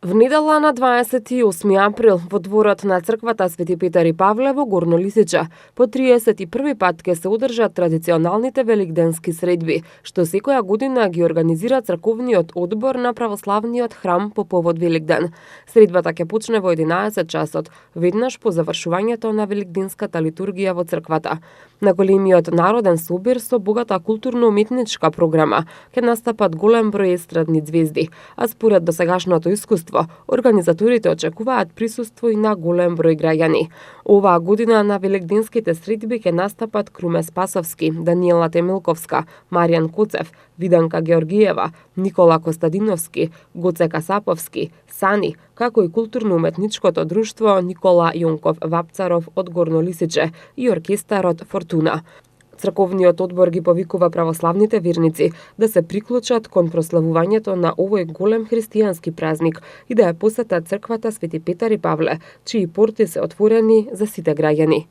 В недела на 28 април во дворот на црквата Свети Петар и Павле во Горно Лисиче по 31 пат ќе се одржат традиционалните великденски средби, што секоја година ги организира црковниот одбор на православниот храм по повод Великден. Средбата ќе почне во 11 часот, веднаш по завршувањето на великденската литургија во црквата. На големиот народен собир со богата културно-уметничка програма ќе настапат голем број естрадни ѕвезди, а според досегашното искуство организаторите очекуваат присуство и на голем број граѓани. Оваа година на великденските средби ќе настапат Круме Спасовски, Даниела Темилковска, Маријан Коцев, Виданка Георгиева, Никола Костадиновски, Гоце Касаповски, Сани, како и културно-уметничкото друштво Никола Јонков Вапцаров од Горно Лисиче и оркестарот Фортуна. Црковниот одбор ги повикува православните верници да се приклучат кон прославувањето на овој голем христијански празник и да ја посетат црквата Свети Петар и Павле, чии порти се отворени за сите граѓани.